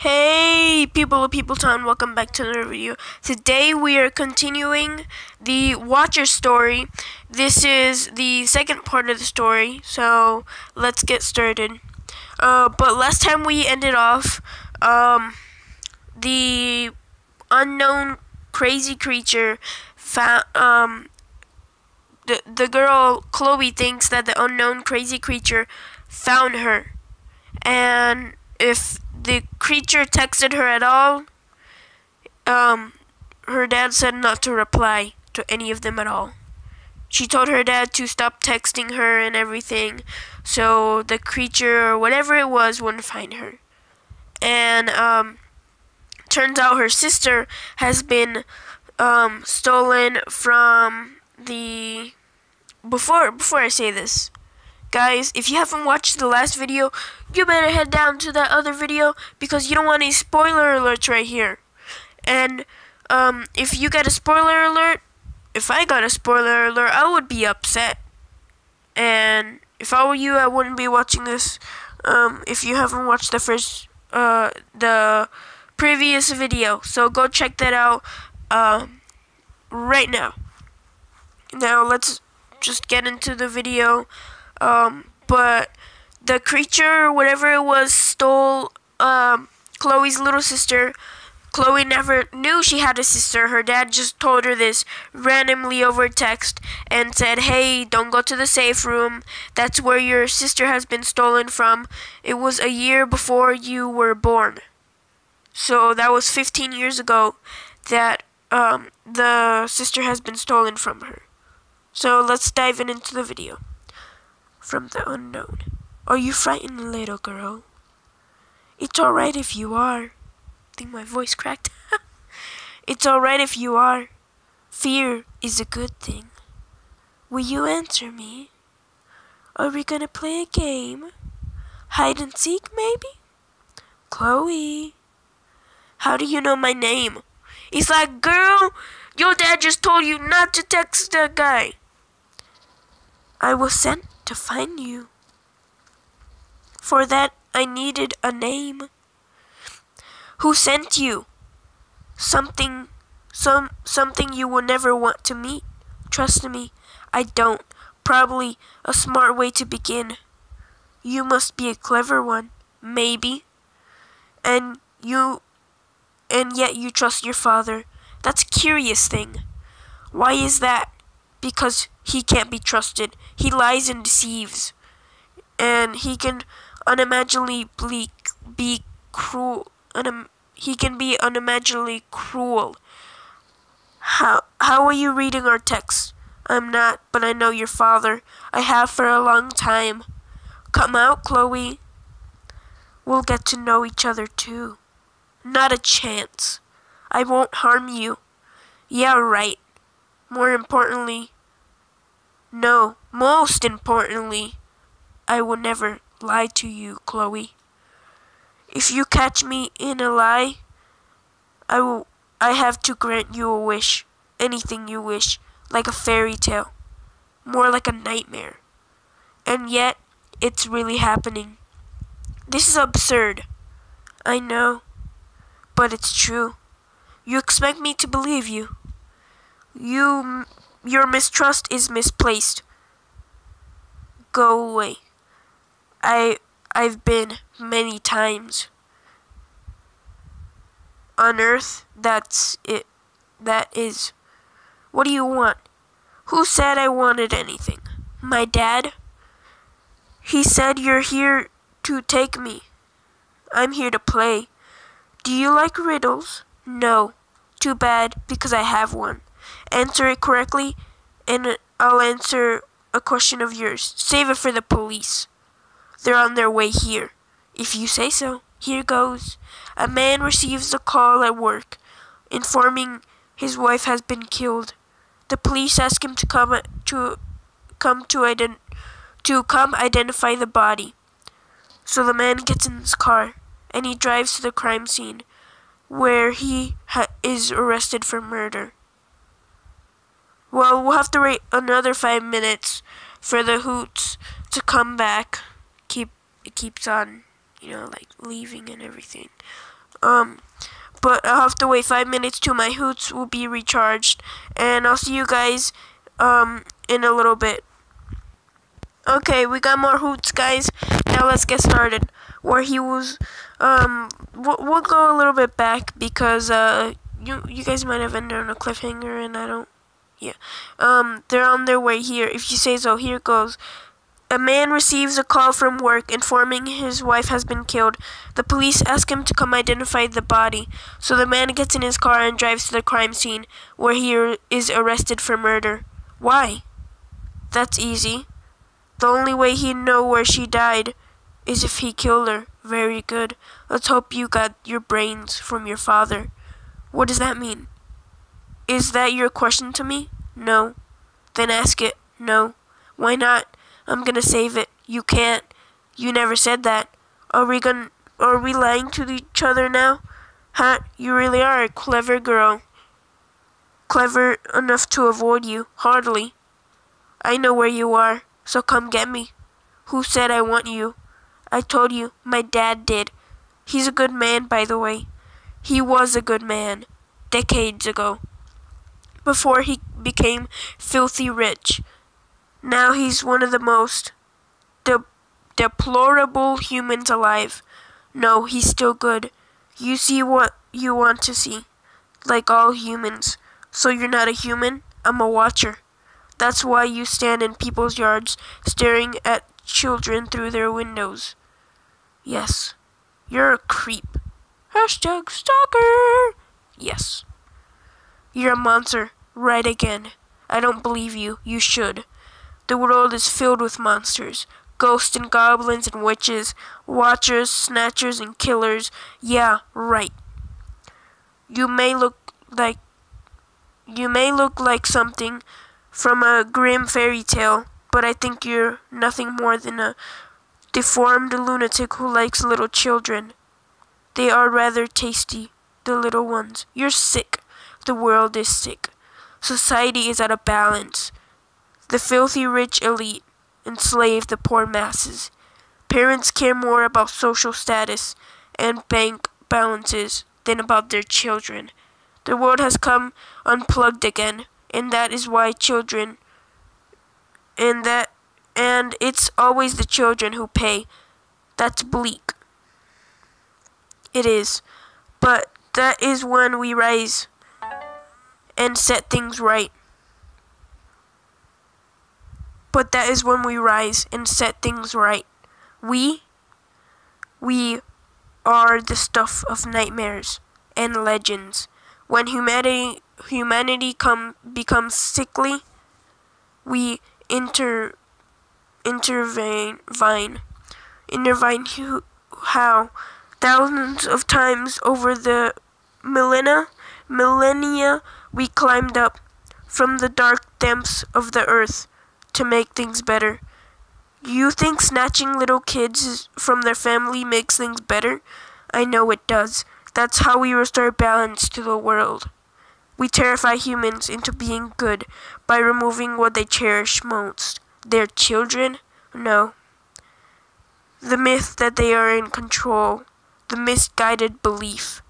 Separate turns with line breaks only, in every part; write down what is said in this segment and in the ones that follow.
Hey people of People Town, welcome back to another video. Today we are continuing the Watcher story. This is the second part of the story, so let's get started. But last time we ended off, the unknown crazy creature found, the girl Chloe thinks that the unknown crazy creature found her, and if the creature texted her at all, her dad said not to reply to any of them at all. She told her dad to stop texting her and everything, so the creature or whatever it was wouldn't find her. And turns out her sister has been stolen from the... Before I say this, guys, if you haven't watched the last video, you better head down to that other video because you don't want any spoiler alerts right here. And if you get a spoiler alert, if I got a spoiler alert, I would be upset. And if I were you, I wouldn't be watching this. If you haven't watched the previous video, so go check that out right now. Now let's just get into the video. But the creature, whatever it was, stole Chloe's little sister. Chloe never knew she had a sister. Her dad just told her this randomly over text and said, "Hey, don't go to the safe room. That's where your sister has been stolen from. It was a year before you were born." So that was 15 years ago that the sister has been stolen from her. So let's dive into the video. From the unknown. Are you frightened, little girl? It's alright if you are. I think my voice cracked. It's alright if you are. Fear is a good thing. Will you answer me? Are we gonna play a game? Hide and seek, maybe? Chloe. How do you know my name? It's like, girl, your dad just told you not to text that guy. I was sent to find you. For that, I needed a name. Who sent you? Something you will never want to meet. Trust me, I don't. Probably a smart way to begin. You must be a clever one, maybe. And yet you trust your father. That's a curious thing. Why is that? Because he can't be trusted. He lies and deceives. And he can unimaginably be cruel. He can be unimaginably cruel. How are you reading our text? I'm not, but I know your father. I have for a long time. Come out, Chloe. We'll get to know each other too. Not a chance. I won't harm you. Yeah, right. Most importantly, I will never lie to you, Chloe. If you catch me in a lie, I have to grant you a wish. Anything you wish, like a fairy tale. More like a nightmare. And yet, it's really happening. This is absurd. I know, but it's true. You expect me to believe you. Your mistrust is misplaced. Go away. I've been many times on Earth. That's it. That is. What do you want? Who said I wanted anything? My dad? He said you're here to take me. I'm here to play. Do you like riddles? No. Too bad, because I have one. Answer it correctly, and I'll answer a question of yours. Save it for the police. They're on their way here. If you say so. Here goes. A man receives a call at work, informing his wife has been killed. The police ask him to come identify the body. So the man gets in his car, and he drives to the crime scene, where he is arrested for murder. Well, we'll have to wait another 5 minutes for the hoots to come back. It keeps on, like leaving and everything. But I'll have to wait 5 minutes till my hoots will be recharged, and I'll see you guys in a little bit. Okay, we got more hoots, guys. Now let's get started. Where he was, we'll go a little bit back because you guys might have ended on a cliffhanger, and I don't. Yeah. They're on their way here. If you say so, here it goes. A man receives a call from work informing his wife has been killed. The police ask him to come identify the body. So the man gets in his car and drives to the crime scene, where he is arrested for murder. Why? That's easy. The only way he'd know where she died is if he killed her. Very good. Let's hope you got your brains from your father. What does that mean? Is that your question to me? No. Then ask it. No. Why not? I'm gonna save it. You can't. You never said that. Are we lying to each other now? Huh? You really are a clever girl. Clever enough to avoid you. Hardly. I know where you are, so come get me. Who said I want you? I told you. My dad did. He's a good man, by the way. He was a good man. Decades ago. Before he became filthy rich. Now he's one of the most deplorable humans alive. No, he's still good. You see what you want to see. Like all humans. So you're not a human? I'm a watcher. That's why you stand in people's yards, staring at children through their windows. Yes. You're a creep. Hashtag stalker. Yes. You're a monster. Right again. I don't believe you. You should. The world is filled with monsters. Ghosts and goblins and witches. Watchers, snatchers, and killers. Yeah, right. You may look like something from a grim fairy tale, but I think you're nothing more than a deformed lunatic who likes little children. They are rather tasty, the little ones. You're sick. The world is sick. Society is out of balance. The filthy rich elite enslave the poor masses. Parents care more about social status and bank balances than about their children. The world has come unplugged again, and that is why children and it's always the children who pay. That's bleak. It is. But that is when we rise and set things right. But that is when we rise and set things right. We are the stuff of nightmares and legends. When humanity becomes sickly, we intervene. How? Thousands of times over the millennia, we climbed up from the dark depths of the earth to make things better. You think snatching little kids from their family makes things better? I know it does. That's how we restore balance to the world. We terrify humans into being good by removing what they cherish most. Their children? No. The myth that they are in control. The misguided belief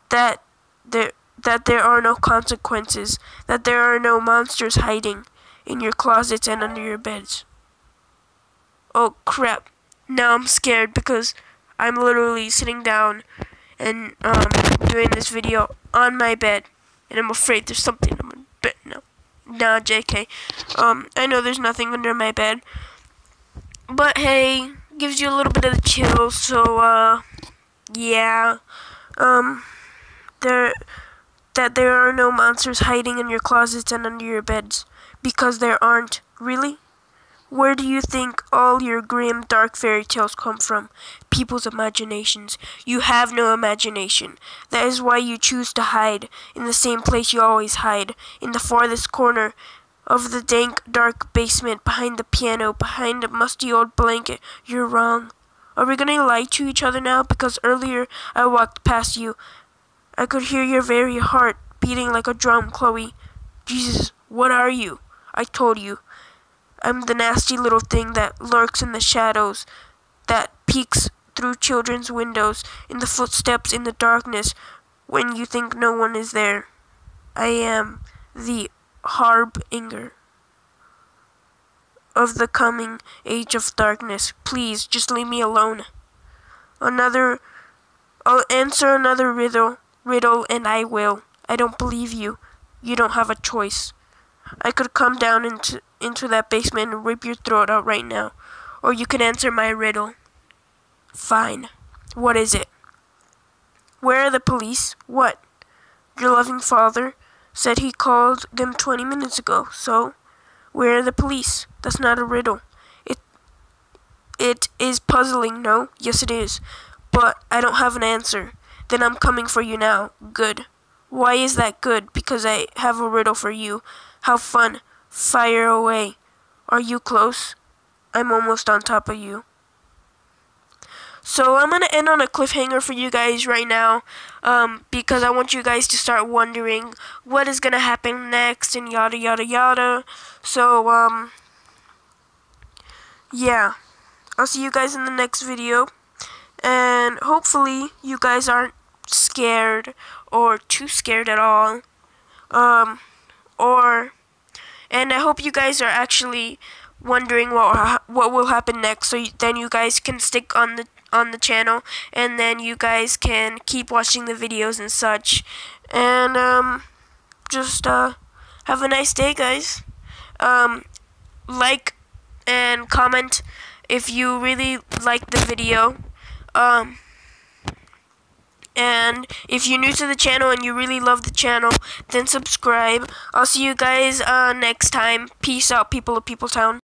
that there are no consequences, that there are no monsters hiding in your closets and under your beds. Oh crap. Now I'm scared because I'm literally sitting down and doing this video on my bed, and I'm afraid there's something on my bed. No, JK. I know there's nothing under my bed, but hey, gives you a little bit of the chills. So yeah, there are no monsters hiding in your closets and under your beds, because there aren't. Really? Where do you think all your grim, dark fairy tales come from? People's imaginations. You have no imagination. That is why you choose to hide in the same place you always hide, in the farthest corner of the dank, dark basement, behind the piano, behind a musty old blanket. You're wrong. Are we gonna lie to each other now? Because earlier I walked past you. I could hear your very heart beating like a drum, Chloe. Jesus, what are you? I told you. I'm the nasty little thing that lurks in the shadows, that peeks through children's windows, in the footsteps in the darkness, when you think no one is there. I am the harbinger of the coming age of darkness. Please, just leave me alone. I'll answer another riddle, and I will. I don't believe you. You don't have a choice. I could come down into that basement and rip your throat out right now. Or you can answer my riddle. Fine. What is it? Where are the police? What? Your loving father said he called them 20 minutes ago. So, where are the police? That's not a riddle. It is puzzling, no? Yes, it is. But I don't have an answer. Then I'm coming for you now. Good. Why is that good? Because I have a riddle for you. How fun. Fire away. Are you close? I'm almost on top of you. So I'm going to end on a cliffhanger for you guys right now, because I want you guys to start wondering what is going to happen next and yada yada yada. So, yeah. I'll see you guys in the next video. And hopefully you guys aren't scared or too scared at all. And I hope you guys are actually wondering what will happen next, so then you guys can stick on the channel, and then you guys can keep watching the videos and such. And just have a nice day, guys. Like and comment if you really like the video. And if you're new to the channel and you really love the channel, then subscribe. I'll see you guys next time. Peace out, people of Peopletown.